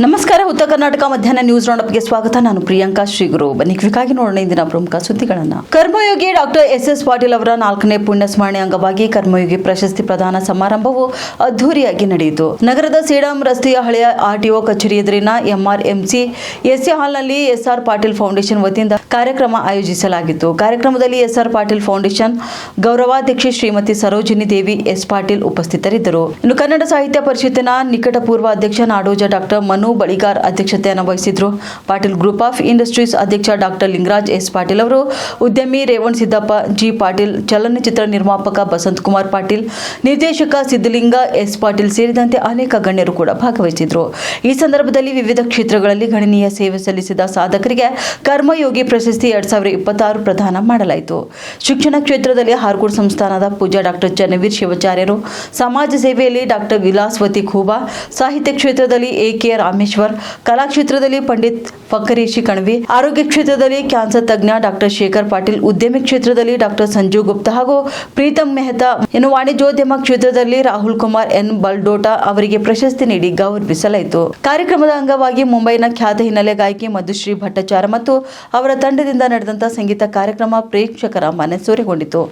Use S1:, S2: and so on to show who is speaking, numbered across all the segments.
S1: ನಮಸ್ಕಾರ. ಉತ್ತರ ಕರ್ನಾಟಕ ಮಧ್ಯಾಹ್ನ ನ್ಯೂಸ್ ರೌಂಡಪ್ಗೆ ಸ್ವಾಗತ. ನಾನು ಪ್ರಿಯಾಂಕಾ ಶ್ರೀಗುರು. ಬನ್ನಿ ಕ್ವಿಕ್ಕಾಗಿ ನೋಡೋಣ ಇಂದಿನ ಪ್ರಮುಖ ಸುದ್ದಿಗಳನ್ನು. ಕರ್ಮಯೋಗಿ ಡಾಕ್ಟರ್ ಎಸ್ ಪಾಟೀಲ್ ಅವರ 4ನೇ ಪುಣ್ಯ ಸ್ಮರಣೆ ಅಂಗವಾಗಿ ಕರ್ಮಯೋಗಿ ಪ್ರಶಸ್ತಿ ಪ್ರದಾನ ಸಮಾರಂಭವು ಅದ್ದೂರಿಯಾಗಿ ನಡೆಯಿತು. ನಗರದ ಸೇಡಂ ರಸ್ತೆಯ ಹಳೆಯ ಆರ್ಟಿಒ ಕಚೇರಿ ಎದುರಿನ ಎಂಆರ್ಎಂಸಿ ಎಸ್ಸಿ ಹಾಲ್ನಲ್ಲಿ ಎಸ್ಆರ್ ಪಾಟೀಲ್ ಫೌಂಡೇಶನ್ ವತಿಯಿಂದ ಕಾರ್ಯಕ್ರಮ ಆಯೋಜಿಸಲಾಗಿತ್ತು. ಕಾರ್ಯಕ್ರಮದಲ್ಲಿ ಎಸ್ಆರ್ ಪಾಟೀಲ್ ಫೌಂಡೇಶನ್ ಗೌರವಾಧ್ಯಕ್ಷೆ ಶ್ರೀಮತಿ ಸರೋಜಿನಿ ದೇವಿ ಎಸ್ ಪಾಟೀಲ್ ಉಪಸ್ಥಿತರಿದ್ದರು. ಇನ್ನು ಕನ್ನಡ ಸಾಹಿತ್ಯ ಪರಿಷತ್ತಿನ ನಿಕಟಪೂರ್ವ ಅಧ್ಯಕ್ಷ ನಾಡೋಜ ಡಾಕ್ಟರ್ ಮನು ಬಳಿಗಾರ್ ಅಧ್ಯಕ್ಷತೆಯನ್ನು ವಹಿಸಿದ್ರು. ಪಾಟೀಲ್ ಗ್ರೂಪ್ ಆಫ್ ಇಂಡಸ್ಟ್ರೀಸ್ ಅಧ್ಯಕ್ಷ ಡಾಕ್ಟರ್ ಲಿಂಗರಾಜ್ ಎಸ್ ಪಾಟೀಲ್ ಅವರು, ಉದ್ಯಮಿ ರೇವಣ್ ಸಿದ್ದಪ್ಪ ಜಿ ಪಾಟೀಲ್, ಚಲನಚಿತ್ರ ನಿರ್ಮಾಪಕ ಬಸಂತ್ ಕುಮಾರ್ ಪಾಟೀಲ್, ನಿರ್ದೇಶಕ ಸಿದ್ದಲಿಂಗ ಎಸ್ ಪಾಟೀಲ್ ಸೇರಿದಂತೆ ಅನೇಕ ಗಣ್ಯರು ಕೂಡ ಭಾಗವಹಿಸಿದ್ರು. ಈ ಸಂದರ್ಭದಲ್ಲಿ ವಿವಿಧ ಕ್ಷೇತ್ರಗಳಲ್ಲಿ ಗಣನೀಯ ಸೇವೆ ಸಲ್ಲಿಸಿದ ಸಾಧಕರಿಗೆ ಕರ್ಮಯೋಗಿ ಪ್ರಶಸ್ತಿ 2026 ಪ್ರದಾನ ಮಾಡಲಾಯಿತು. ಶಿಕ್ಷಣ ಕ್ಷೇತ್ರದಲ್ಲಿ ಹಾರ್ಕೋಡ್ ಸಂಸ್ಥಾನದ ಪೂಜ್ಯ ಡಾಕ್ಟರ್ ಚನ್ನವೀರ್ ಶಿವಾಚಾರ್ಯರು, ಸಮಾಜ ಸೇವೆಯಲ್ಲಿ ಡಾಕ್ಟರ್ ವಿಲಾಸ್ವತಿ ಖೂಬಾ, ಸಾಹಿತ್ಯ ಕ್ಷೇತ್ರದಲ್ಲಿ ಎ.ಕೆ. ರಾಮೇಶ್ವರ್, ಕಲಾ ಕ್ಷೇತ್ರದಲ್ಲಿ ಪಂಡಿತ್ ಫಕರೇಶಿ ಕಣ್ವಿ, ಆರೋಗ್ಯ ಕ್ಷೇತ್ರದಲ್ಲಿ ಕ್ಯಾನ್ಸರ್ ತಜ್ಞ ಡಾಕ್ಟರ್ ಶೇಖರ್ ಪಾಟೀಲ್, ಉದ್ಯಮಿ ಕ್ಷೇತ್ರದಲ್ಲಿ ಡಾಕ್ಟರ್ ಸಂಜು ಗುಪ್ತಾ ಹಾಗೂ ಪ್ರೀತಮ್ ಮೆಹ್ತಾ, ಇನ್ನು ವಾಣಿಜ್ಯೋದ್ಯಮ ಕ್ಷೇತ್ರದಲ್ಲಿ ರಾಹುಲ್ ಕುಮಾರ್ ಎನ್ ಬಲ್ಡೋಟಾ ಅವರಿಗೆ ಪ್ರಶಸ್ತಿ ನೀಡಿ ಗೌರವಿಸಲಾಯಿತು. ಕಾರ್ಯಕ್ರಮದ ಅಂಗವಾಗಿ ಮುಂಬೈನ ಖ್ಯಾತ ಹಿನ್ನೆಲೆ ಗಾಯಕಿ ಮಧುಶ್ರೀ ಭಟ್ಟಾಚಾರ್ಯ ಮತ್ತು ಅವರ ತಂಡದಿಂದ ನಡೆದಂತಹ ಸಂಗೀತ ಕಾರ್ಯಕ್ರಮ ಪ್ರೇಕ್ಷಕರ ಮನಸೂರೆಗೊಂಡಿತು.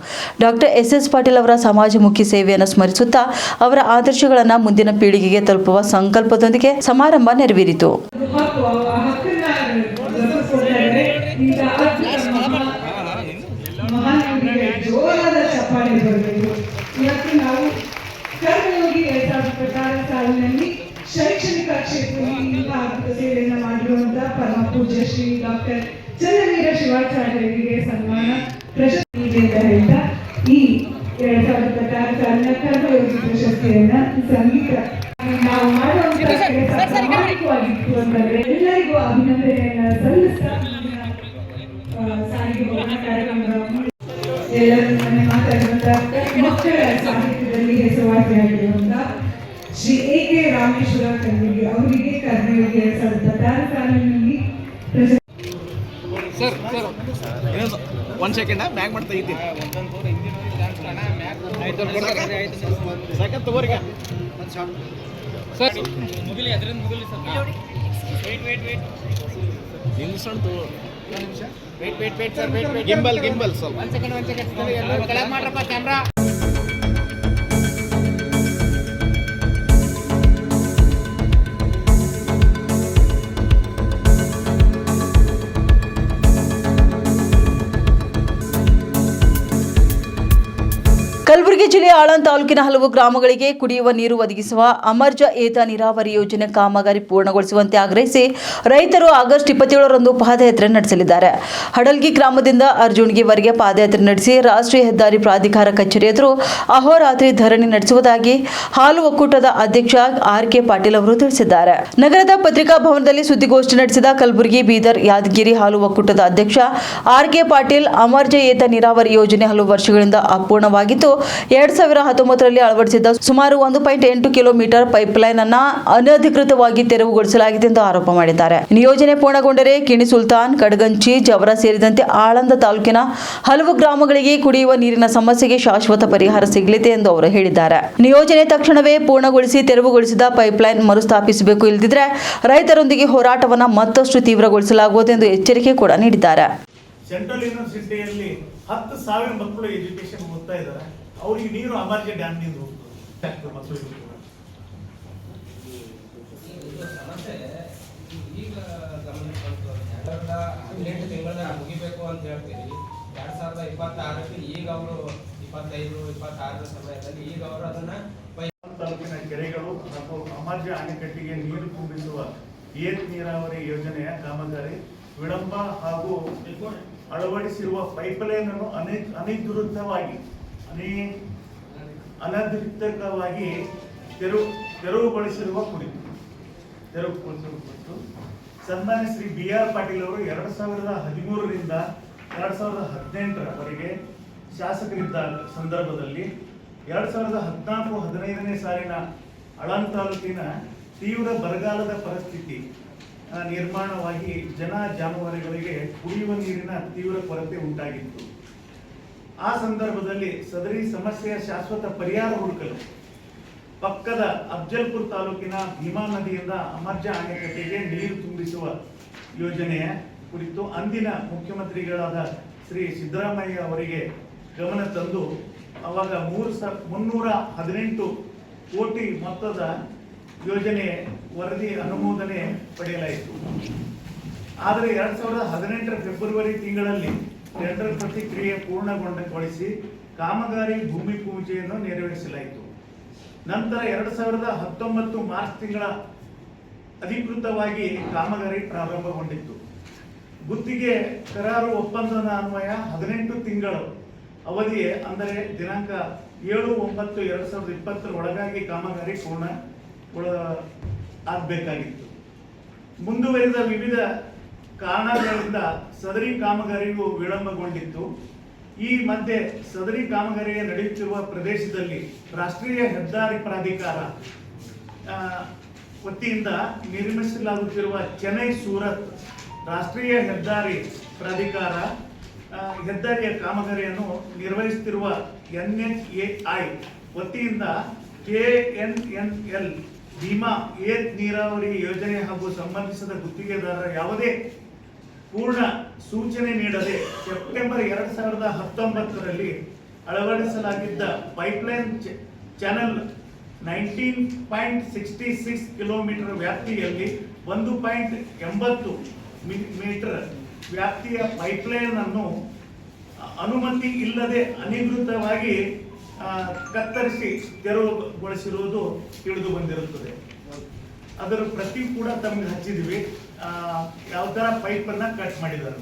S1: ಡಾಕ್ಟರ್ ಎಸ್ ಪಾಟೀಲ್ ಅವರ ಸಮಾಜಮುಖಿ ಸೇವೆಯನ್ನು ಸ್ಮರಿಸುತ್ತಾ ಅವರ ಆದರ್ಶಗಳನ್ನು ಮುಂದಿನ ಪೀಳಿಗೆಗೆ ತಲುಪುವ ಸಂಕಲ್ಪದೊಂದಿಗೆ ಸಮಾರಂಭ ನೆರವೇರಿತು.
S2: ಶೈಕ್ಷಣಿಕ ಕ್ಷೇತ್ರದಲ್ಲಿ ಅದ್ಭುತ ಸೇವೆಯನ್ನು ಮಾಡಿರುವಂತಹ ಪರಮ ಪೂಜ್ಯ ಶ್ರೀ ಡಾಕ್ಟರ್ ಚನ್ನವೀರ ಶಿವಾಚಾರ್ಯರಿಗೆ ಸನ್ಮಾನ ಪ್ರಶಸ್ತಿ ಇದೆ ಅಂತ ಹೇಳ್ತಾ ಈ 2026 ಸಾಲಿನ ಕರ್ಮಯೋಗಿ ಪ್ರಶಸ್ತಿಯನ್ನ ಸಂಗೀತ ನಾವು ಮಾಡುವಂತಹ ಕೆಲಸ ಪ್ರಾಮಾಣಿಕವಾಗಿತ್ತು ಅಂತಂದ್ರೆ ಎಲ್ಲರಿಗೂ ಅಭಿನಂದನೆಯನ್ನ ಸಲ್ಲಿಸ್ತಾ ಸಾರಿಗೆ ಹೋರಾಟ ಕಾರ್ಯಕ್ರಮದ ಎಲ್ಲರೂ ಮಾತಾಡುವಂತಹ ಮಕ್ಕಳ ಸಾಹಿತ್ಯದಲ್ಲಿ ಹೆಸರುವಾಸಿಯಾಗಿರುವಂತಹ ಶ್ರೀ ಎ.ಕೆ. ರಾಮೇಶ್ವರ ಕಣ್ವಿಗೆ ಅವರಿಗೆ ಕರ್ಮಯೋಗಿ 2026 ಸಾಲಿನಲ್ಲಿ
S3: ಒಂದು ಸೆಕೆಂಡ್ ಬ್ಯಾಗ್ ಮಾಡ್ತಾ ಇದ್ದೀನಿ. ಗಿಂಬಲ್ ಸ್ವಲ್ಪ ಮಾಡ್ರಪ್ಪ ಕ್ಯಾಮ್ರಾ.
S1: ಕಲಬುರಗಿ ಜಿಲ್ಲೆಯ ಆಳಂದ್ ತಾಲೂಕಿನ ಹಲವು ಗ್ರಾಮಗಳಿಗೆ ಕುಡಿಯುವ ನೀರು ಒದಗಿಸುವ ಅಮರ್ಜ ಏತ ನೀರಾವರಿ ಯೋಜನೆ ಕಾಮಗಾರಿ ಪೂರ್ಣಗೊಳಿಸುವಂತೆ ಆಗ್ರಹಿಸಿ ರೈತರು ಆಗಸ್ಟ್ 27ರಂದು ಪಾದಯಾತ್ರೆ ನಡೆಸಲಿದ್ದಾರೆ. ಹಡಲ್ಗಿ ಗ್ರಾಮದಿಂದ ಅರ್ಜುನ್ಗಿವರೆಗೆ ಪಾದಯಾತ್ರೆ ನಡೆಸಿ ರಾಷ್ಟ್ರೀಯ ಹೆದ್ದಾರಿ ಪ್ರಾಧಿಕಾರ ಕಚೇರಿ ಎದುರು ಅಹೋರಾತ್ರಿ ಧರಣಿ ನಡೆಸುವುದಾಗಿ ಹಾಲು ಒಕ್ಕೂಟದ ಅಧ್ಯಕ್ಷ ಆರ್.ಕೆ. ಪಾಟೀಲ್ ಅವರು ತಿಳಿಸಿದ್ದಾರೆ. ನಗರದ ಪತ್ರಿಕಾ ಭವನದಲ್ಲಿ ಸುದ್ದಿಗೋಷ್ಠಿ ನಡೆಸಿದ ಕಲಬುರಗಿ, ಬೀದರ್, ಯಾದಗಿರಿ ಹಾಲು ಒಕ್ಕೂಟದ ಅಧ್ಯಕ್ಷ ಆರ್.ಕೆ. ಪಾಟೀಲ್, ಅಮರ್ಜ ಏತ ನೀರಾವರಿ ಯೋಜನೆ ಹಲವು ವರ್ಷಗಳಿಂದ ಅಪೂರ್ಣವಾಗಿದ್ದು 2019ರಲ್ಲಿ ಅಳವಡಿಸಿದ್ದ ಸುಮಾರು 1.8 ಕಿಲೋಮೀಟರ್ ಪೈಪ್ಲೈನ್ ಅನ್ನು ಅನಧಿಕೃತವಾಗಿ ತೆರವುಗೊಳಿಸಲಾಗಿದೆ ಎಂದು ಆರೋಪ ಮಾಡಿದ್ದಾರೆ. ಯೋಜನೆ ಪೂರ್ಣಗೊಂಡರೆ ಕಿಣಿ ಸುಲ್ತಾನ್, ಕಡಗಂಚಿ, ಜವರ ಸೇರಿದಂತೆ ಆಳಂದ ತಾಲೂಕಿನ ಹಲವು ಗ್ರಾಮಗಳಿಗೆ ಕುಡಿಯುವ ನೀರಿನ ಸಮಸ್ಯೆಗೆ ಶಾಶ್ವತ ಪರಿಹಾರ ಸಿಗಲಿದೆ ಎಂದು ಅವರು ಹೇಳಿದ್ದಾರೆ. ಯೋಜನೆ ತಕ್ಷಣವೇ ಪೂರ್ಣಗೊಳಿಸಿ ತೆರವುಗೊಳಿಸಿದ ಪೈಪ್ಲೈನ್ ಮರುಸ್ಥಾಪಿಸಬೇಕು, ಇಲ್ಲದಿದ್ದರೆ ರೈತರೊಂದಿಗೆ ಹೋರಾಟವನ್ನು ಮತ್ತಷ್ಟು ತೀವ್ರಗೊಳಿಸಲಾಗುವುದು ಎಂದು ಎಚ್ಚರಿಕೆ ಕೂಡ ನೀಡಿದ್ದಾರೆ.
S4: ಸೆಂಟ್ರಲ್ ಯೂನಿವರ್ಸಿಟಿಯಲ್ಲಿ 10,000 ಮಕ್ಕಳು ಎಜುಕೇಶನ್ ಓದ್ತಾ ಇದ್ದಾರೆ. ಅವರಿಗೆ ನೀರು ಅಮರ್ಜೆ ಡ್ಯಾಮ್ ನಿಂದ ಮಕ್ಕಳಿಗೆ
S5: ಮುಗಿಬೇಕು ಅಂತ ಹೇಳ್ತೀವಿ. 2026ಕ್ಕೆ ಈಗ ಅವರು 25-26 ಸಮಯದಲ್ಲಿ ಈಗ ಅವರು ಅದನ್ನ
S4: ತಾಲೂಕಿನ ಕೆರೆಗಳು ಮತ್ತು ಅಮರ್ಜೆ ಅಣೆಕಟ್ಟಿಗೆ ನೀರು ತುಂಬಿಸುವ ಏತ ನೀರಾವರಿ ಯೋಜನೆಯ ಕಾಮಗಾರಿ ವಿಳಂಬ ಹಾಗೂ ಅಳವಡಿಸಿರುವ ಪೈಪ್ಲೈನ್ ಅನ್ನು ಅನಧಿಕೃತವಾಗಿ ತೆರವುಗೊಳಿಸಿರುವ ಕುರಿತು ಸನ್ಮಾನ್ಯ ಶ್ರೀ ಬಿ.ಆರ್. ಪಾಟೀಲ್ ಅವರು 2013ರಿಂದ 2018ರವರೆಗೆ ಶಾಸಕರಿದ್ದ ಸಂದರ್ಭದಲ್ಲಿ 2014-15ನೇ ಸಾಲಿನ ಆಳಂದ್ ತಾಲೂಕಿನ ತೀವ್ರ ಬರಗಾಲದ ಪರಿಸ್ಥಿತಿ ನಿರ್ಮಾಣವಾಗಿ ಜಾನುವಾರುಗಳಿಗೆ ಕುಡಿಯುವ ನೀರಿನ ತೀವ್ರ ಕೊರತೆ ಉಂಟಾಗಿತ್ತು. ಆ ಸಂದರ್ಭದಲ್ಲಿ ಸದರಿ ಸಮಸ್ಯೆಯ ಶಾಶ್ವತ ಪರಿಹಾರ ಹುಡುಕಲು ಪಕ್ಕದ ಅಫ್ಜಲ್ಪುರ್ ತಾಲೂಕಿನ ಭೀಮಾ ನದಿಯಿಂದ ಅಮರ್ಜಾ ಅಣೆಕಟ್ಟೆಗೆ ನೀರು ತುಂಬಿಸುವ ಯೋಜನೆಯ ಕುರಿತು ಅಂದಿನ ಮುಖ್ಯಮಂತ್ರಿಗಳಾದ ಶ್ರೀ ಸಿದ್ದರಾಮಯ್ಯ ಅವರಿಗೆ ಗಮನ ತಂದು ಅವಾಗ 318 ಕೋಟಿ ಮೊತ್ತದ ಯೋಜನೆ ವರದಿ ಅನುಮೋದನೆ ಪಡೆಯಲಾಯಿತು. ಆದರೆ 2018 ಫೆಬ್ರವರಿ ತಿಂಗಳಲ್ಲಿ ಟೆಂಡರ್ ಪ್ರತಿಕ್ರಿಯೆ ಪೂರ್ಣಗೊಳಿಸಿ ಕಾಮಗಾರಿ ಭೂಮಿ ಪೂಜೆಯನ್ನು ನೆರವೇರಿಸಲಾಯಿತು. ನಂತರ 2019 ಮಾರ್ಚ್ ತಿಂಗಳ ಅಧಿಕೃತವಾಗಿ ಕಾಮಗಾರಿ ಪ್ರಾರಂಭಗೊಂಡಿತ್ತು. ಗುತ್ತಿಗೆ ಕರಾರು ಒಪ್ಪಂದದ ಅನ್ವಯ 18 ತಿಂಗಳು ಅವಧಿ ಅಂದರೆ ದಿನಾಂಕ 7/9/2020 ಒಳಗಾಗಿ ಕಾಮಗಾರಿ ಪೂರ್ಣ ಆಗಬೇಕಾಗಿತ್ತು. ಮುಂದುವರಿದ ವಿವಿಧ ಕಾರಣಗಳಿಂದ ಸದರಿ ಕಾಮಗಾರಿಯು ವಿಳಂಬಗೊಂಡಿತ್ತು. ಈ ಮಧ್ಯೆ ಸದರಿ ಕಾಮಗಾರಿ ನಡೆಯುತ್ತಿರುವ ಪ್ರದೇಶದಲ್ಲಿ ರಾಷ್ಟ್ರೀಯ ಹೆದ್ದಾರಿ ಪ್ರಾಧಿಕಾರ ವತಿಯಿಂದ ನಿರ್ಮಿಸಲಾಗುತ್ತಿರುವ ಚೆನ್ನೈ ಸೂರತ್ ರಾಷ್ಟ್ರೀಯ ಹೆದ್ದಾರಿ ಪ್ರಾಧಿಕಾರ ಹೆದ್ದಾರಿಯ ಕಾಮಗಾರಿಯನ್ನು ನಿರ್ವಹಿಸುತ್ತಿರುವ NHAI ವತಿಯಿಂದ KNNL ಭೀಮಾ ಏತ್ ನೀರಾವರಿ ಯೋಜನೆ ಹಾಗೂ ಸಂಬಂಧಿಸಿದ ಗುತ್ತಿಗೆದಾರರ ಯಾವುದೇ ಪೂರ್ಣ ಸೂಚನೆ ನೀಡದೆ ಸೆಪ್ಟೆಂಬರ್ 2019ರಲ್ಲಿ ಅಳವಡಿಸಲಾಗಿದ್ದ ಪೈಪ್ಲೈನ್ ಚಾನೆಲ್ 19.66 ಕಿಲೋಮೀಟರ್ ವ್ಯಾಪ್ತಿಯಲ್ಲಿ 1.80 ಮೀಟರ್ ವ್ಯಾಪ್ತಿಯ ಪೈಪ್ಲೈನ್ ಅನ್ನು ಅನುಮತಿ ಇಲ್ಲದೆ ಅನಧಿಕೃತವಾಗಿ ಕತ್ತರಿಸಿ ತೆರವುಗೊಳಿಸಿರುವುದು ತಿಳಿದು ಬಂದಿರುತ್ತದೆ. ಅದರ ಪ್ರತಿ ಕೂಡ ತಮಗೆ ಹಚ್ಚಿದ್ವಿ. ಯಾವ ತರ ಪೈಪ್ ಅನ್ನ ಕಟ್ ಮಾಡಿದ್ದಾರೆ.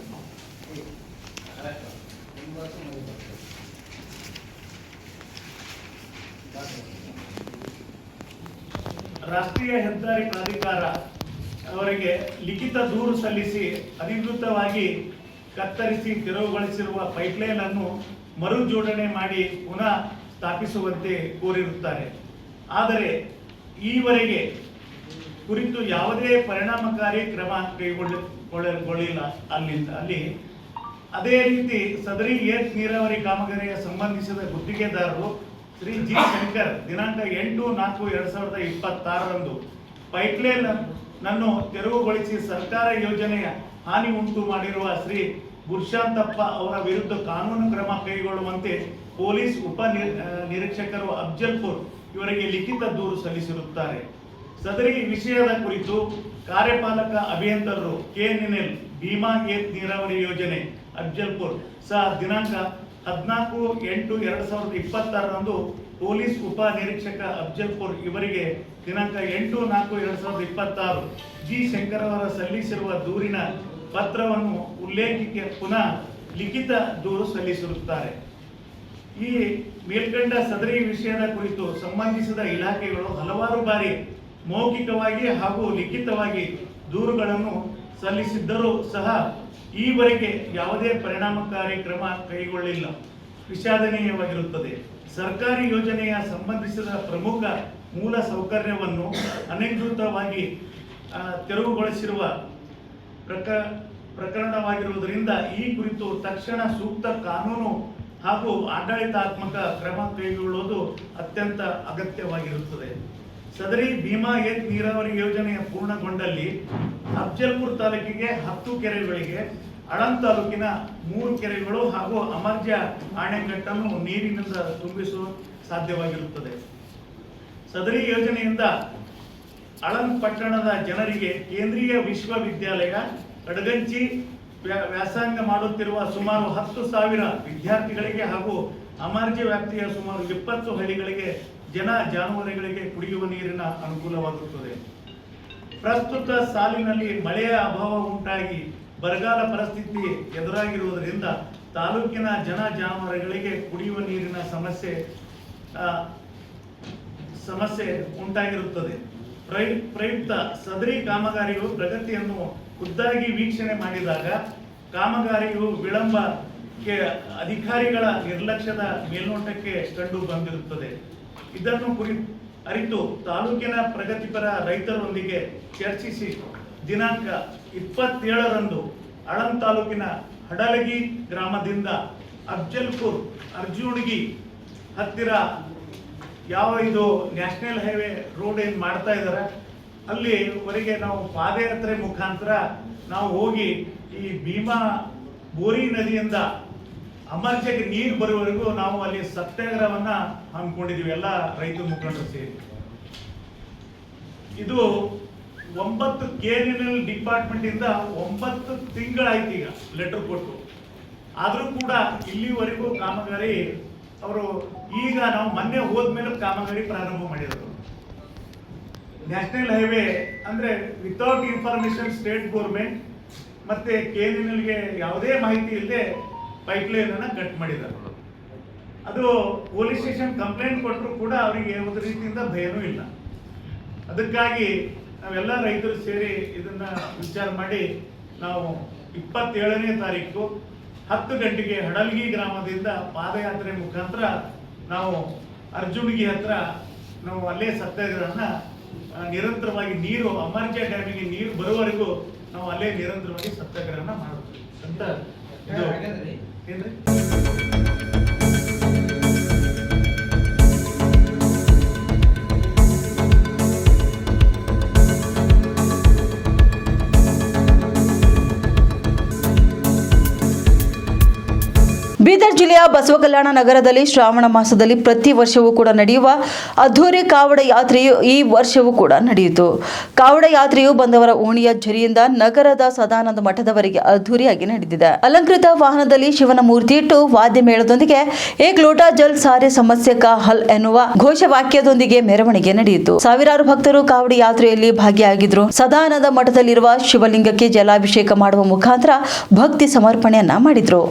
S4: ರಾಷ್ಟ್ರೀಯ ಹೆದ್ದಾರಿ ಪ್ರಾಧಿಕಾರ ಅವರಿಗೆ ಲಿಖಿತ ದೂರು ಸಲ್ಲಿಸಿ ಅಧಿಕೃತವಾಗಿ ಕತ್ತರಿಸಿ ತೆರವುಗೊಳಿಸಿರುವ ಪೈಪ್ಲೈನ್ ಅನ್ನು ಮರು ಜೋಡಣೆ ಮಾಡಿ ಪುನಃ ಸ್ಥಾಪಿಸುವಂತೆ ಕೋರಿರುತ್ತಾರೆ. ಆದರೆ ಈವರೆಗೆ ಕುರಿತು ಯಾವುದೇ ಪರಿಣಾಮಕಾರಿ ಕ್ರಮ ಕೈಗೊಳ್ಳಿಲ್ಲ. ಅಲ್ಲಿ ಅದೇ ರೀತಿ ಸದರಿ ಏತ್ ನೀರಾವರಿ ಕಾಮಗಾರಿಯ ಸಂಬಂಧಿಸಿದ ಗುತ್ತಿಗೆದಾರರು ಶ್ರೀ ಜಿ ಶಂಕರ್ ದಿನಾಂಕ 8/4/2026 ಪೈಪ್ಲೈನ್ ನನ್ನು ತೆರವುಗೊಳಿಸಿ ಸರ್ಕಾರ ಯೋಜನೆಯ ಹಾನಿ ಉಂಟು ಮಾಡಿರುವ ಶ್ರೀ ಗುರುಶಾಂತಪ್ಪ ಅವರ ವಿರುದ್ಧ ಕಾನೂನು ಕ್ರಮ ಕೈಗೊಳ್ಳುವಂತೆ ಪೊಲೀಸ್ ಉಪ ನಿರೀಕ್ಷಕರು ಅಫ್ಜಲ್ಪುರ್ ಇವರಿಗೆ ಲಿಖಿತ ದೂರು ಸಲ್ಲಿಸಿರುತ್ತಾರೆ. ಸದರಿ ವಿಷಯದ ಕುರಿತು ಕಾರ್ಯಪಾಲಕ ಅಭಿಯಂತರರು KNNL ಭೀಮಾ ಏತ್ ನೀರಾವರಿ ಯೋಜನೆ ಅಫ್ಜಲ್ಪುರ್ ಸಹ ದಿನಾಂಕ 14/8/2026 ಪೊಲೀಸ್ ಉಪ ನಿರೀಕ್ಷಕ ಅಫ್ಜಲ್ಪುರ್ ಇವರಿಗೆ ದಿನಾಂಕ 8/4/2026 ಜಿ ಶಂಕರ್ ಅವರ ಸಲ್ಲಿಸಿರುವ ದೂರಿನ ಪತ್ರವನ್ನು ಉಲ್ಲೇಖಿಸಿ ಪುನಃ ಲಿಖಿತ ದೂರು ಸಲ್ಲಿಸಿರುತ್ತಾರೆ. ಈ ಮೇಲ್ಕಂಡ ಸದರಿ ವಿಷಯದ ಕುರಿತು ಸಂಬಂಧಿಸಿದ ಇಲಾಖೆಗಳು ಹಲವಾರು ಬಾರಿ ಮೌಖಿಕವಾಗಿ ಹಾಗೂ ಲಿಖಿತವಾಗಿ ದೂರುಗಳನ್ನು ಸಲ್ಲಿಸಿದ್ದರೂ ಸಹ ಈವರೆಗೆ ಯಾವುದೇ ಪರಿಣಾಮಕಾರಿ ಕ್ರಮ ಕೈಗೊಳ್ಳಿಲ್ಲ. ವಿಷಾದನೀಯವಾಗಿರುತ್ತದೆ. ಸರ್ಕಾರಿ ಯೋಜನೆಯ ಸಂಬಂಧಿಸಿದ ಪ್ರಮುಖ ಮೂಲ ಸೌಕರ್ಯವನ್ನು ಅನಧಿಕೃತವಾಗಿ ತೆರವುಗೊಳಿಸಿರುವ ಪ್ರಕರಣವಾಗಿರುವುದರಿಂದ ಈ ಕುರಿತು ತಕ್ಷಣ ಸೂಕ್ತ ಕಾನೂನು ಹಾಗೂ ಆಡಳಿತಾತ್ಮಕ ಕ್ರಮ ಕೈಗೊಳ್ಳುವುದು ಅತ್ಯಂತ ಅಗತ್ಯವಾಗಿರುತ್ತದೆ. ಸದರಿ ಭೀಮಾ ಏತ್ ನೀರಾವರಿ ಯೋಜನೆಯ ಪೂರ್ಣಗೊಂಡಲ್ಲಿ ಅಫ್ಜಲ್ಪುರ್ ತಾಲೂಕಿಗೆ 10 ಕೆರೆಗಳಿಗೆ, ಆಳಂದ್ ತಾಲೂಕಿನ 3 ಕೆರೆಗಳು ಹಾಗೂ ಅಮರ್ಜಾ ಅಣೆಕಟ್ಟನ್ನು ನೀರಿನಿಂದ ತುಂಬಿಸಲು ಸಾಧ್ಯವಾಗಿರುತ್ತದೆ. ಸದರಿ ಯೋಜನೆಯಿಂದ ಆಳಂದ್ ಪಟ್ಟಣದ ಜನರಿಗೆ ಕೇಂದ್ರೀಯ ವಿಶ್ವವಿದ್ಯಾಲಯ ಕಡಗಂಚಿ ವ್ಯಾಸಂಗ ಮಾಡುತ್ತಿರುವ ಸುಮಾರು 10,000 ವಿದ್ಯಾರ್ಥಿಗಳಿಗೆ ಹಾಗೂ ಅಮರ್ಜಿ ವ್ಯಾಪ್ತಿಯ ಸುಮಾರು 20 ಹಳ್ಳಿಗಳಿಗೆ ಜಾನುವಾರುಗಳಿಗೆ ಕುಡಿಯುವ ನೀರಿನ ಅನುಕೂಲವಾಗುತ್ತದೆ. ಪ್ರಸ್ತುತ ಸಾಲಿನಲ್ಲಿ ಮಳೆಯ ಅಭಾವ ಉಂಟಾಗಿ ಬರಗಾಲ ಪರಿಸ್ಥಿತಿ ಎದುರಾಗಿರುವುದರಿಂದ ತಾಲೂಕಿನ ಜಾನುವಾರುಗಳಿಗೆ ಕುಡಿಯುವ ನೀರಿನ ಸಮಸ್ಯೆ ಉಂಟಾಗಿರುತ್ತದೆ. ಪ್ರಯುಕ್ತ ಸದರಿ ಕಾಮಗಾರಿಯು ಪ್ರಗತಿಯನ್ನು ಖುದ್ದಾಗಿ ವೀಕ್ಷಣೆ ಮಾಡಿದಾಗ ಕಾಮಗಾರಿಯು ವಿಳಂಬಕ್ಕೆ ಅಧಿಕಾರಿಗಳ ನಿರ್ಲಕ್ಷ್ಯದ ಮೇಲ್ನೋಟಕ್ಕೆ ಕಂಡು ಬಂದಿರುತ್ತದೆ. ಇದನ್ನು ಅರಿತು ತಾಲೂಕಿನ ಪ್ರಗತಿಪರ ರೈತರೊಂದಿಗೆ ಚರ್ಚಿಸಿ ದಿನಾಂಕ 27 ಆಳಂದ್ ತಾಲೂಕಿನ ಹಡಲಗಿ ಗ್ರಾಮದಿಂದ ಅಫ್ಜಲ್ಪುರ್ ಅರ್ಜುಣಗಿ ಹತ್ತಿರ ಯಾವ ಇದು ನ್ಯಾಷನಲ್ ಹೈವೇ ರೋಡ್ ಏನು ಮಾಡ್ತಾ ಇದ್ದಾರೆ ಅಲ್ಲಿವರೆಗೆ ನಾವು ಪಾದಯಾತ್ರೆ ಮುಖಾಂತರ ನಾವು ಹೋಗಿ ಈ ಭೀಮಾ ಬೋರಿ ನದಿಯಿಂದ ಅಮರ್ಜೆಗೆ ನೀರು ಬರುವವರೆಗೂ ನಾವು ಅಲ್ಲಿ ಸತ್ಯಾಗ್ರಹವನ್ನ ಹಮ್ಮಿಕೊಂಡಿದ್ದೀವಿ, ಎಲ್ಲ ರೈತ ಮುಖಂಡರು ಸೇರಿ. ಇದು 9 KNL ಡಿಪಾರ್ಟ್ಮೆಂಟ್ ಇಂದ 9 ತಿಂಗಳಾಯ್ತು ಈಗ ಲೆಟರ್ ಕೊಟ್ಟು, ಆದರೂ ಕೂಡ ಇಲ್ಲಿವರೆಗೂ ಕಾಮಗಾರಿ ಅವರು ಈಗ ನಾವು ಮೊನ್ನೆ ಹೋದ್ಮೇಲೆ ಕಾಮಗಾರಿ ಪ್ರಾರಂಭ ಮಾಡಿದರು. ನ್ಯಾಷನಲ್ ಹೈವೇ ಅಂದ್ರೆ ವಿತೌಟ್ ಇನ್ಫಾರ್ಮೇಶನ್ ಸ್ಟೇಟ್ ಗೌರ್ಮೆಂಟ್ ಮತ್ತೆ KNLಗೆ ಯಾವುದೇ ಮಾಹಿತಿ ಇಲ್ಲದೆ ಪೈಪ್ಲೈನ್ ಅನ್ನ ಕಟ್ ಮಾಡಿದ್ದಾರೆ. ಅದು ಪೊಲೀಸ್ ಸ್ಟೇಷನ್ ಕಂಪ್ಲೇಂಟ್ ಕೊಟ್ಟರು ಕೂಡ ಅವರಿಗೆ ಒಂದು ರೀತಿಯಿಂದ ಭಯನೂ ಇಲ್ಲ. ಅದಕ್ಕಾಗಿ ನಾವೆಲ್ಲ ರೈತರು ಸೇರಿ ಇದನ್ನ ವಿಚಾರ ಮಾಡಿ ನಾವು 27ನೇ ತಾರೀಕು 10 ಗಂಟೆಗೆ ಹಡಲ್ಗಿ ಗ್ರಾಮದಿಂದ ಪಾದಯಾತ್ರೆ ಮುಖಾಂತರ ನಾವು ಅರ್ಜುನ್ಗಿ ಹತ್ರ ನಾವು ಅಲ್ಲೇ ಸತ್ಯಾಗ್ರಹನ ನಿರಂತರವಾಗಿ ನೀರು ಅಮರ್ಜೆ ಡ್ಯಾಮಿಗೆ ನೀರು ಬರುವವರೆಗೂ ನಾವು ಅಲ್ಲೇ ನಿರಂತರವಾಗಿ ಸತ್ಯಾಗ್ರಹನ ಮಾಡ್ತೀವಿ ಅಂತ. ಇದು ಏನ್ರಿ
S1: ಬೀದರ್ ಜಿಲ್ಲೆಯ ಬಸವಕಲ್ಯಾಣ ನಗರದಲ್ಲಿ ಶ್ರಾವಣ ಮಾಸದಲ್ಲಿ ಪ್ರತಿ ವರ್ಷವೂ ಕೂಡ ನಡೆಯುವ ಅದ್ಧೂರಿ ಕಾವಡ ಯಾತ್ರೆಯು ಈ ವರ್ಷವೂ ಕೂಡ ನಡೆಯಿತು. ಕಾವಡ ಯಾತ್ರೆಯು ಬಂದವರ ಓಣಿಯ ಝರಿಯಿಂದ ನಗರದ ಸದಾನಂದ ಮಠದವರೆಗೆ ಅದ್ಧೂರಿಯಾಗಿ ನಡೆದಿದೆ. ಅಲಂಕೃತ ವಾಹನದಲ್ಲಿ ಶಿವನ ಮೂರ್ತಿ ಇಟ್ಟು ವಾದ್ಯ ಮೇಳದೊಂದಿಗೆ ಏಕ್ ಲೋಟಾ ಜಲ್ ಸಾರೆ ಸಮಸ್ಯೆ ಕಾ ಹಲ್ ಎನ್ನುವ ಘೋಷವಾಕ್ಯದೊಂದಿಗೆ ಮೆರವಣಿಗೆ ನಡೆಯಿತು. ಸಾವಿರಾರು ಭಕ್ತರು ಕಾವಡ ಯಾತ್ರೆಯಲ್ಲಿ ಭಾಗಿಯಾಗಿದ್ರು. ಸದಾನಂದ ಮಠದಲ್ಲಿರುವ ಶಿವಲಿಂಗಕ್ಕೆ ಜಲಾಭಿಷೇಕ ಮಾಡುವ ಮುಖಾಂತರ ಭಕ್ತಿ ಸಮರ್ಪಣೆಯನ್ನ ಮಾಡಿದ್ರು.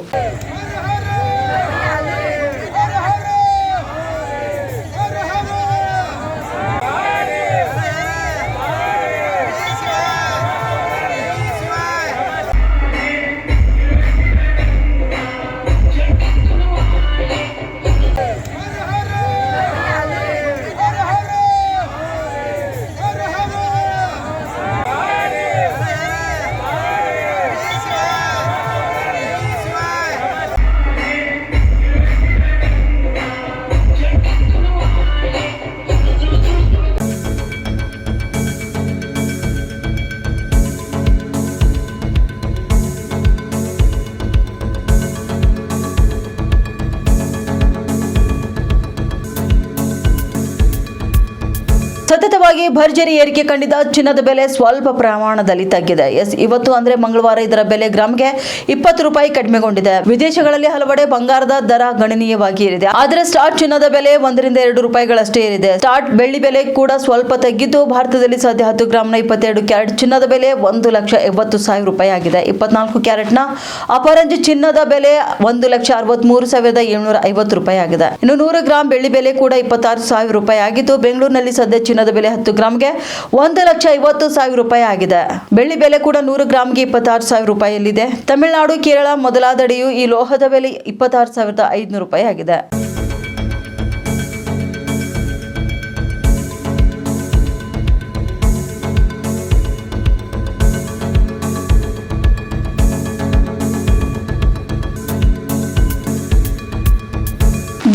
S1: ಸತತವಾಗಿ ಭರ್ಜರಿ ಏರಿಕೆ ಕಂಡಿದ್ದ ಚಿನ್ನದ ಬೆಲೆ ಸ್ವಲ್ಪ ಪ್ರಮಾಣದಲ್ಲಿ ತಗ್ಗಿದೆ. ಇವತ್ತು ಅಂದ್ರೆ ಮಂಗಳವಾರ ಇದರ ಬೆಲೆ ಗ್ರಾಮ್ಗೆ 20 ರೂಪಾಯಿ ಕಡಿಮೆಗೊಂಡಿದೆ. ವಿದೇಶಗಳಲ್ಲಿ ಹಲವೆಡೆ ಬಂಗಾರದ ದರ ಗಣನೀಯವಾಗಿ ಏರಿದೆ. ಆದರೆ ಸ್ಟಾರ್ಟ್ ಚಿನ್ನದ ಬೆಲೆ 1 ರಿಂದ 2 ರೂಪಾಯಿಗಳಷ್ಟೇ ಏರಿದೆ. ಸ್ಟಾರ್ಟ್ ಬೆಳ್ಳಿ ಬೆಲೆ ಕೂಡ ಸ್ವಲ್ಪ ತಗ್ಗಿದ್ದು ಭಾರತದಲ್ಲಿ ಸದ್ಯ 10 ಗ್ರಾಂನ 22 ಕ್ಯಾರೆಟ್ ಚಿನ್ನದ ಬೆಲೆ 1,80,000 ರೂಪಾಯಿ ಆಗಿದೆ. 24 ಕ್ಯಾರೆಟ್ನ ಅಪರಂಜಿ ಚಿನ್ನದ ಬೆಲೆ 1,63,750 ರೂಪಾಯಿ ಆಗಿದೆ. ಇನ್ನು 100 ಗ್ರಾಂ ಬೆಳ್ಳಿ ಬೆಲೆ ಕೂಡ 26,000 ರೂಪಾಯಿ ಆಗಿದ್ದು ಬೆಂಗಳೂರಿನಲ್ಲಿ ಸದ್ಯ ಚಿನ್ನದ ಬೆಲೆ 10 ಗ್ರಾಂಗೆ 1,50,000 ರೂಪಾಯಿ ಆಗಿದೆ. ಬೆಳ್ಳಿ ಬೆಲೆ ಕೂಡ 100 ಗ್ರಾಂಗೆ 26,000 ರೂಪಾಯಿಯಲ್ಲಿದೆ. ತಮಿಳುನಾಡು, ಕೇರಳ ಮೊದಲಾದೆಡೆಯೂ ಈ ಲೋಹದ ಬೆಲೆ 26,500 ರೂಪಾಯಿ ಆಗಿದೆ.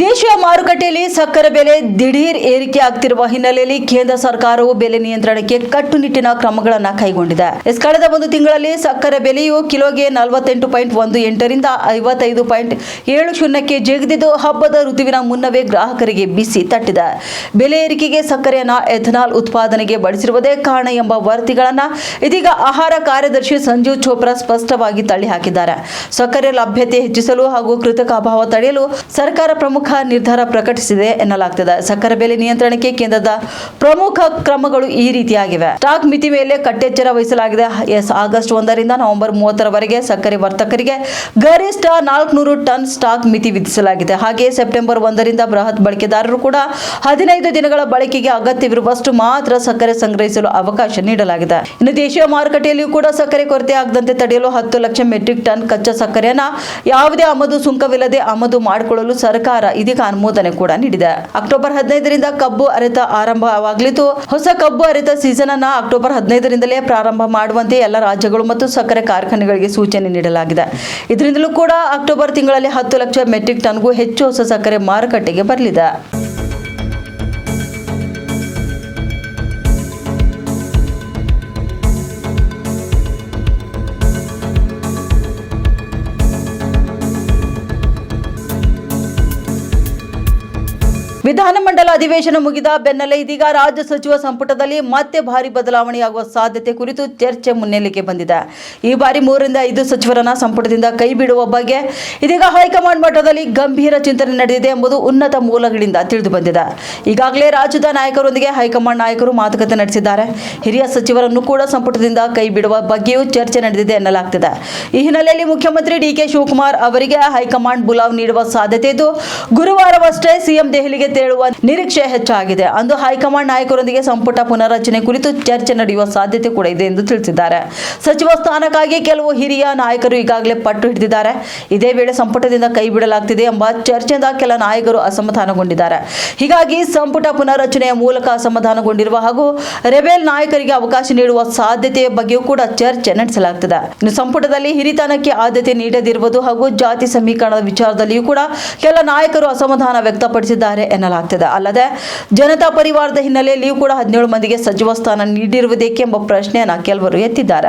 S1: ದೇಶೀಯ ಮಾರುಕಟ್ಟೆಯಲ್ಲಿ ಸಕ್ಕರೆ ಬೆಲೆ ದಿಢೀರ್ ಏರಿಕೆ ಆಗ್ತಿರುವ ಹಿನ್ನೆಲೆಯಲ್ಲಿ ಕೇಂದ್ರ ಸರ್ಕಾರವು ಬೆಲೆ ನಿಯಂತ್ರಣಕ್ಕೆ ಕಟ್ಟುನಿಟ್ಟಿನ ಕ್ರಮಗಳನ್ನು ಕೈಗೊಂಡಿದೆ. ಕಳೆದ 1 ತಿಂಗಳಲ್ಲಿ ಸಕ್ಕರೆ ಬೆಲೆಯು ಕಿಲೋಗೆ 48.18 ರಿಂದ 55.70ಕ್ಕೆ ಜಿಗಿದಿದ್ದು ಹಬ್ಬದ ಋತುವಿನ ಮುನ್ನವೇ ಗ್ರಾಹಕರಿಗೆ ಬಿಸಿ ತಟ್ಟಿದೆ. ಬೆಲೆ ಏರಿಕೆಗೆ ಸಕ್ಕರೆಯನ್ನ ಎಥನಾಲ್ ಉತ್ಪಾದನೆಗೆ ಬಳಸಿರುವುದೇ ಕಾರಣ ಎಂಬ ವರದಿಗಳನ್ನು ಇದೀಗ ಆಹಾರ ಕಾರ್ಯದರ್ಶಿ ಸಂಜೀವ್ ಚೋಪ್ರಾ ಸ್ಪಷ್ಟವಾಗಿ ತಳ್ಳಿಹಾಕಿದ್ದಾರೆ. ಸಕ್ಕರೆ ಲಭ್ಯತೆ ಹೆಚ್ಚಿಸಲು ಹಾಗೂ ಕೃತಕ ಅಭಾವ ತಡೆಯಲು ಸರ್ಕಾರ ಪ್ರಮುಖ ನಿರ್ಧಾರ ಪ್ರಕಟಿಸಿದೆ ಎನ್ನಲಾಗ್ತಿದೆ. ಸಕ್ಕರೆ ಬೆಲೆ ನಿಯಂತ್ರಣಕ್ಕೆ ಕೇಂದ್ರದ ಪ್ರಮುಖ ಕ್ರಮಗಳು ಈ ರೀತಿಯಾಗಿವೆ. ಸ್ಟಾಕ್ ಮಿತಿ ಮೇಲೆ ಕಟ್ಟೆಚ್ಚರ ವಹಿಸಲಾಗಿದೆ. ಆಗಸ್ಟ್ 1 ರಿಂದ ನವೆಂಬರ್ 30ರವರೆಗೆ ಸಕ್ಕರೆ ವರ್ತಕರಿಗೆ ಗರಿಷ್ಠ 400 ಟನ್ ಸ್ಟಾಕ್ ಮಿತಿ ವಿಧಿಸಲಾಗಿದೆ. ಹಾಗೆಯೇ ಸೆಪ್ಟೆಂಬರ್ 1 ರಿಂದ ಬೃಹತ್ ಬಳಕೆದಾರರು ಕೂಡ 15 ದಿನಗಳ ಬಳಕೆಗೆ ಅಗತ್ಯವಿರುವಷ್ಟು ಮಾತ್ರ ಸಕ್ಕರೆ ಸಂಗ್ರಹಿಸಲು ಅವಕಾಶ ನೀಡಲಾಗಿದೆ. ಇನ್ನು ದೇಶೀಯ ಮಾರುಕಟ್ಟೆಯಲ್ಲಿಯೂ ಕೂಡ ಸಕ್ಕರೆ ಕೊರತೆ ಆಗದಂತೆ ತಡೆಯಲು 10 ಲಕ್ಷ ಮೆಟ್ರಿಕ್ ಟನ್ ಕಚ್ಚಾ ಸಕ್ಕರೆಯನ್ನ ಯಾವುದೇ ಆಮದು ಸುಂಕವಿಲ್ಲದೆ ಆಮದು ಮಾಡಿಕೊಳ್ಳಲು ಸರ್ಕಾರ ಇದೀಗ ಅನುಮೋದನೆ ಕೂಡ ನೀಡಿದೆ. ಅಕ್ಟೋಬರ್ 15 ರಿಂದ ಕಬ್ಬು ಅರೆತ ಆರಂಭವಾಗಲಿದ್ದು ಹೊಸ ಕಬ್ಬು ಅರೆತ ಸೀಸನ್ ಅನ್ನ ಅಕ್ಟೋಬರ್ 15 ರಿಂದಲೇ ಪ್ರಾರಂಭ ಮಾಡುವಂತೆ ಎಲ್ಲ ರಾಜ್ಯಗಳು ಮತ್ತು ಸಕ್ಕರೆ ಕಾರ್ಖಾನೆಗಳಿಗೆ ಸೂಚನೆ ನೀಡಲಾಗಿದೆ. ಇದರಿಂದಲೂ ಕೂಡ ಅಕ್ಟೋಬರ್ ತಿಂಗಳಲ್ಲಿ 10 ಲಕ್ಷ ಮೆಟ್ರಿಕ್ ಟನ್ಗೂ ಹೆಚ್ಚು ಹೊಸ ಸಕ್ಕರೆ ಮಾರುಕಟ್ಟೆಗೆ ಬರಲಿದೆ. ವಿಧಾನಮಂಡಲ ಅಧಿವೇಶನ ಮುಗಿದ ಬೆನ್ನಲ್ಲೇ ಇದೀಗ ರಾಜ್ಯ ಸಚಿವ ಸಂಪುಟದಲ್ಲಿ ಮತ್ತೆ ಭಾರಿ ಬದಲಾವಣೆಯಾಗುವ ಸಾಧ್ಯತೆ ಕುರಿತು ಚರ್ಚೆ ಮುನ್ನೆಲೆಗೆ ಬಂದಿದೆ. ಈ ಬಾರಿ 3 ರಿಂದ 5 ಸಚಿವರನ್ನ ಸಂಪುಟದಿಂದ ಕೈ ಬಿಡುವ ಬಗ್ಗೆ ಇದೀಗ ಹೈಕಮಾಂಡ್ ಮಟ್ಟದಲ್ಲಿ ಗಂಭೀರ ಚಿಂತನೆ ನಡೆದಿದೆ ಎಂಬುದು ಉನ್ನತ ಮೂಲಗಳಿಂದ ತಿಳಿದು ಬಂದಿದೆ. ಈಗಾಗಲೇ ರಾಜ್ಯದ ನಾಯಕರೊಂದಿಗೆ ಹೈಕಮಾಂಡ್ ನಾಯಕರು ಮಾತುಕತೆ ನಡೆಸಿದ್ದಾರೆ. ಹಿರಿಯ ಸಚಿವರನ್ನು ಕೂಡ ಸಂಪುಟದಿಂದ ಕೈ ಬಿಡುವ ಬಗ್ಗೆಯೂ ಚರ್ಚೆ ನಡೆದಿದೆ ಎನ್ನಲಾಗ್ತಿದೆ. ಈ ಹಿನ್ನೆಲೆಯಲ್ಲಿ ಮುಖ್ಯಮಂತ್ರಿ ಡಿಕೆ ಶಿವಕುಮಾರ್ ಅವರಿಗೆ ಹೈಕಮಾಂಡ್ ಬುಲಾವ್ ನೀಡುವ ಸಾಧ್ಯತೆ ಇದ್ದು, ಗುರುವಾರವಷ್ಟೇ ಸಿಎಂ ದೆಹಲಿಗೆ ತೆರಳುವ ನಿರೀಕ್ಷೆ ಹೆಚ್ಚಾಗಿದೆ. ಅಂದು ಹೈಕಮಾಂಡ್ ನಾಯಕರೊಂದಿಗೆ ಸಂಪುಟ ಪುನರ್ರಚನೆ ಕುರಿತು ಚರ್ಚೆ ನಡೆಯುವ ಸಾಧ್ಯತೆ ಕೂಡ ಇದೆ ಎಂದು ತಿಳಿಸಿದ್ದಾರೆ. ಸಚಿವ ಸ್ಥಾನಕ್ಕಾಗಿ ಕೆಲವು ಹಿರಿಯ ನಾಯಕರು ಈಗಾಗಲೇ ಪಟ್ಟು ಹಿಡಿದಿದ್ದಾರೆ. ಇದೇ ವೇಳೆ ಸಂಪುಟದಿಂದ ಕೈ ಬಿಡಲಾಗ್ತಿದೆ ಎಂಬ ಚರ್ಚೆಯಿಂದ ಕೆಲ ನಾಯಕರು ಅಸಮಾಧಾನಗೊಂಡಿದ್ದಾರೆ. ಹೀಗಾಗಿ ಸಂಪುಟ ಪುನರ್ರಚನೆಯ ಮೂಲಕ ಅಸಮಾಧಾನಗೊಂಡಿರುವ ಹಾಗೂ ರೆಬೆಲ್ ನಾಯಕರಿಗೆ ಅವಕಾಶ ನೀಡುವ ಸಾಧ್ಯತೆಯ ಬಗ್ಗೆಯೂ ಕೂಡ ಚರ್ಚೆ ನಡೆಸಲಾಗ್ತಿದೆ. ಇನ್ನು ಸಂಪುಟದಲ್ಲಿ ಹಿರಿತನಕ್ಕೆ ಆದ್ಯತೆ ನೀಡದಿರುವುದು ಹಾಗೂ ಜಾತಿ ಸಮೀಕರಣದ ವಿಚಾರದಲ್ಲಿಯೂ ಕೂಡ ಕೆಲ ನಾಯಕರು ಅಸಮಾಧಾನ ವ್ಯಕ್ತಪಡಿಸಿದ್ದಾರೆ ಎನ್ನಲಾಗ್ತಿದೆ. ಅಲ್ಲದೆ ಜನತಾ ಪರಿವಾರದ ಹಿನ್ನೆಲೆಯಲ್ಲಿಯೂ ಕೂಡ 17 ಮಂದಿಗೆ ಸಚಿವ ಸ್ಥಾನ ನೀಡಿರುವುದೇಕೆ ಎಂಬ ಪ್ರಶ್ನೆಯನ್ನ ಕೆಲವರು ಎತ್ತಿದ್ದಾರೆ.